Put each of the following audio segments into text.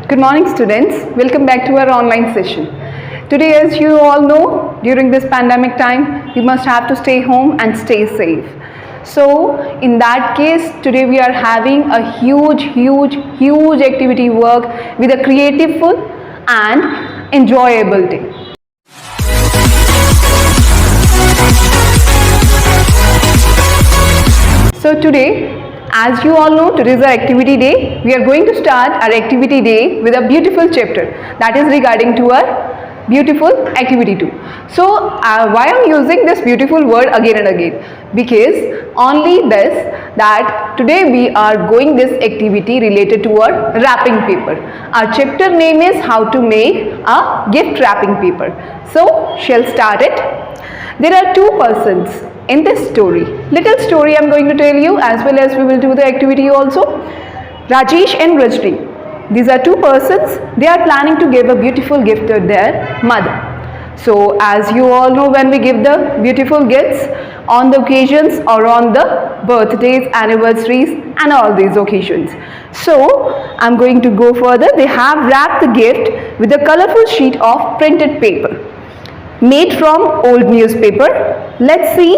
Good morning, students. Welcome back to our online session. Today, as you all know, during this pandemic time, you must have to stay home and stay safe. So, in that case, today we are having a huge activity work with a creative and enjoyable day. So today, as you all know, today is our activity day. We are going to start our activity day with a beautiful chapter that is regarding to our beautiful activity 2. So why I'm using this beautiful word again and again? Because only this, that today we are going this activity related to our wrapping paper. Our chapter name is how to make a gift wrapping paper. So shall start it. There are two persons in this story. Little story I'm going to tell you, as well as we will do the activity also. Rajesh and Rajni. These are two persons. They are planning to give a beautiful gift to their mother. So as you all know, when we give the beautiful gifts on the occasions or on the birthdays, anniversaries and all these occasions. So I'm going to go further. They have wrapped the gift with a colorful sheet of printed paper made from old newspaper. Let's see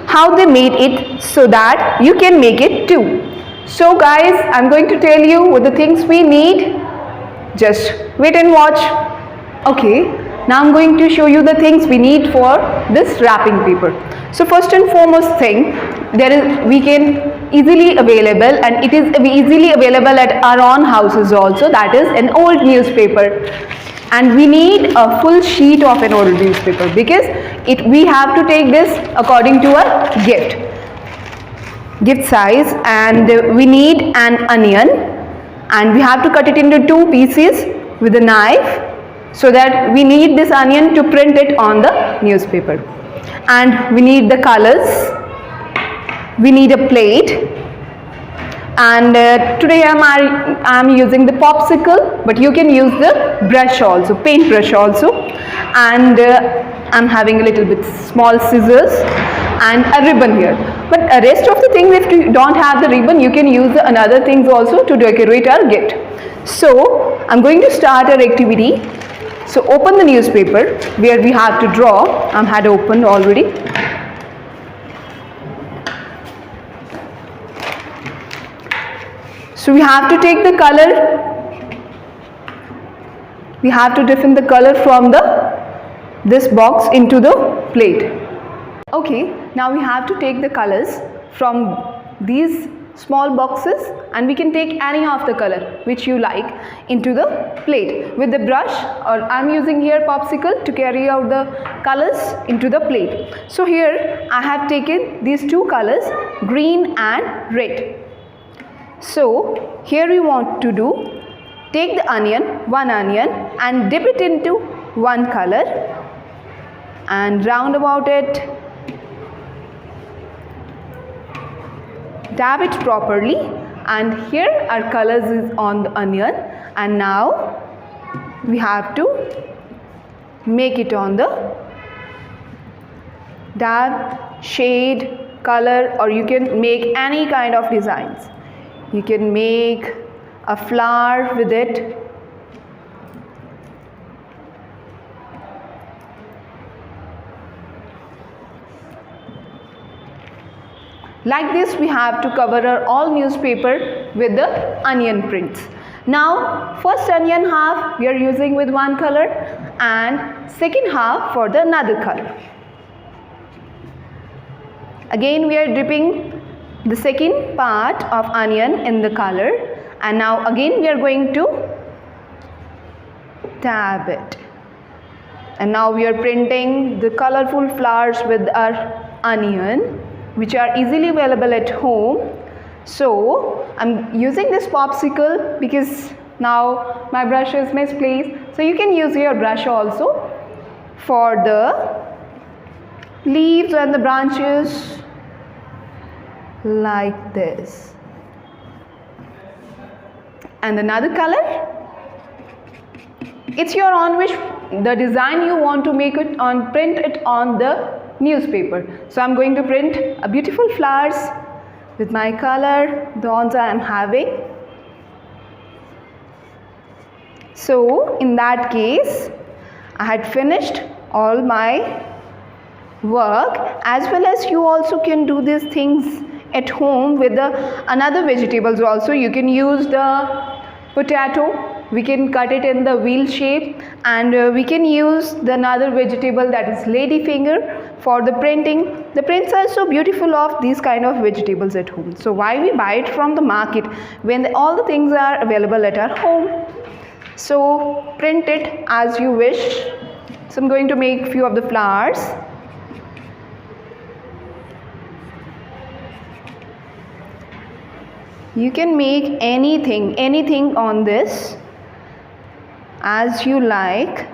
how they made it so that you can make it too. So guys, I'm going to tell you what the things we need. Just wait and watch. Okay, now I'm going to show you the things we need for this wrapping paper. So first and foremost thing, we can easily available, and it is easily available at our own houses also, that is an old newspaper. And we need a full sheet of an old newspaper because we have to take this according to a gift size, and we need an onion, and we have to cut it into two pieces with a knife, so that we need this onion to print it on the newspaper. And we need the colors, we need a plate, and today I'm using the popsicle, but you can use the brush also, paint brush also, and I'm having a little bit small scissors and a ribbon here. But rest of the things, if you don't have the ribbon, you can use the another things also to decorate our gift. So I'm going to start our activity. So open the newspaper where we have to draw. I had opened already. So we have to take the color, we have to define the color from this box into the plate. Okay, now we have to take the colors from these small boxes, and we can take any of the color which you like into the plate with the brush, or I'm using here popsicle to carry out the colors into the plate. So here I have taken these two colors, green and red. So here we want to do, take the onion, one onion, and dip it into one color and round about it, dab it properly, and here our colors is on the onion, and now we have to make it on the dab, shade, color, or you can make any kind of designs. You can make a flower with it. Like this, we have to cover our all newspaper with the onion prints. Now, first onion half we are using with one color, and second half for the another color. Again, we are dipping the second part of onion in the color, and now again we are going to dab it, and now we are printing the colorful flowers with our onion, which are easily available at home. So I'm using this popsicle because now my brush is misplaced, so you can use your brush also for the leaves and the branches, like this. And another color, it's your own wish, the design you want to make it on, print it on the newspaper. So I'm going to print a beautiful flowers with my color, the ones I am having. So in that case, I had finished all my work, as well as you also can do these things at home with the another vegetables also. You can use the potato, we can cut it in the wheel shape, and we can use the another vegetable, that is ladyfinger, for the printing. The prints are so beautiful of these kind of vegetables at home. So why we buy it from the market when all the things are available at our home? So print it as you wish. So I'm going to make few of the flowers. You can make anything on this as you like.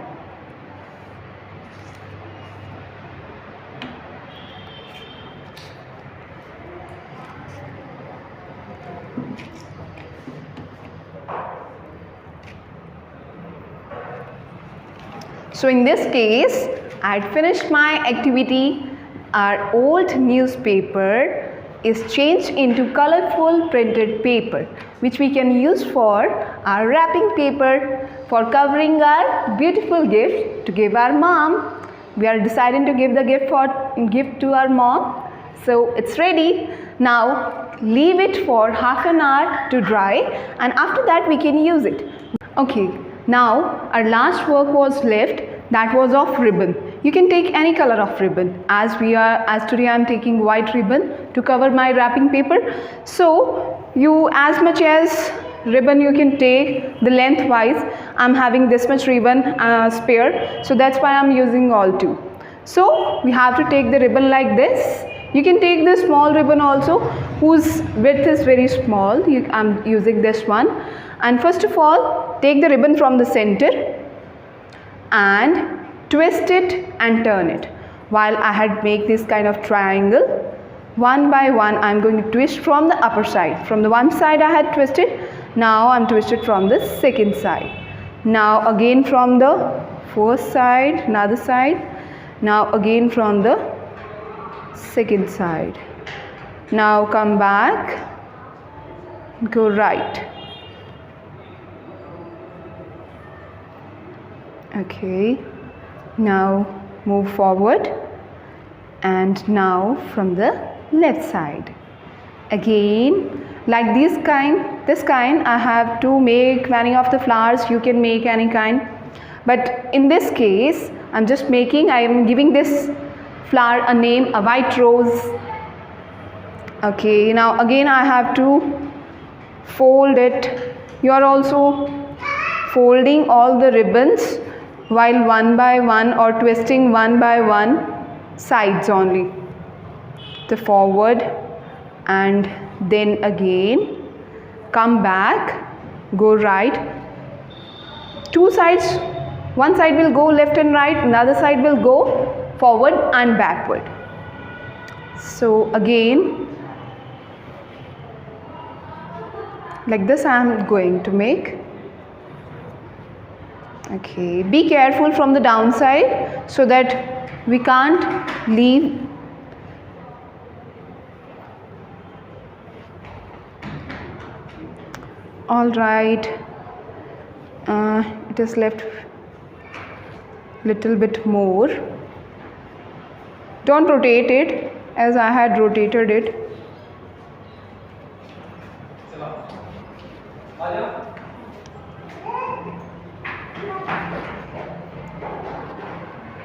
So in this case, I had finished my activity. Our old newspaper is changed into colorful printed paper, which we can use for our wrapping paper, for covering our beautiful gift to give our mom. We are deciding to give the gift to our mom. So it's ready. Now leave it for half an hour to dry, and after that we can use it. Okay, now our last work was left, that was of ribbon. You can take any color of ribbon. As today I am taking white ribbon to cover my wrapping paper. So you, as much as ribbon you can take, the length wise. I am having this much ribbon spare, so that's why I am using all two. So we have to take the ribbon like this. You can take the small ribbon also, whose width is very small. I am using this one. And first of all, take the ribbon from the center and twist it and turn it. While I had make this kind of triangle, one by one I am going to twist from the upper side. From the one side I had twisted, now I am twisted from the second side. Now again from the first side, another side. Now again from the second side. Now come back, go right. Okay, now move forward, and now from the left side. Again, like this kind I have to make many of the flowers. You can make any kind, but in this case I am giving this flower a name, a white rose. Okay, now again I have to fold it. You are also folding all the ribbons while one by one, or twisting one by one sides only, the forward, and then again come back, go right. Two sides, one side will go left and right, another side will go forward and backward. So again like this I am going to make. Okay, be careful from the downside so that we can't leave. All right, it is left little bit more. Don't rotate it as I had rotated it.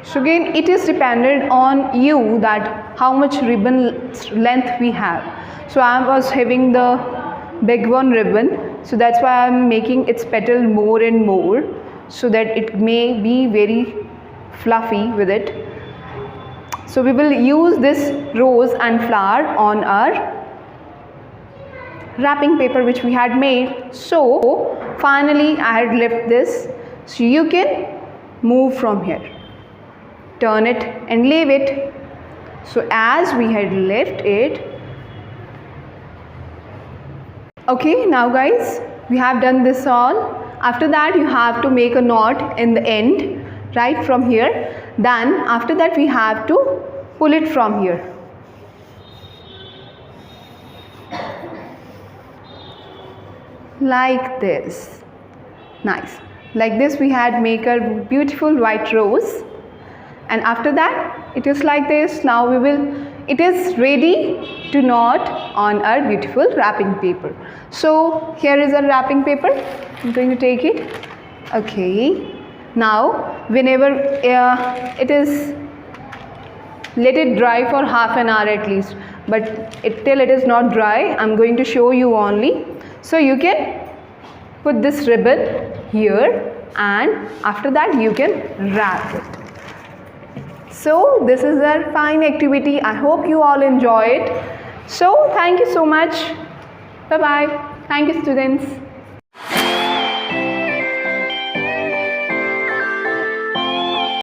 So again, it is dependent on you that how much ribbon length we have. So I was having the big one ribbon, so that's why I am making its petal more and more, so that it may be very fluffy with it. So we will use this rose and flower on our wrapping paper which we had made. So finally I had left this, so you can move from here, turn it and leave it. So as we had left it. Okay, now guys, we have done this all. After that you have to make a knot in the end, right from here. Then after that we have to pull it from here. Like this. Nice. Like this we had make a beautiful white rose, and after that it is like this. Now it is ready to knot on our beautiful wrapping paper. So here is a wrapping paper. I'm going to take it. Okay, now whenever it is, let it dry for half an hour at least, but till it is not dry, I'm going to show you only. So you can put this ribbon here, and after that you can wrap it. So this is a fine activity. I hope you all enjoy it. So thank you so much. Bye bye. Thank you, students.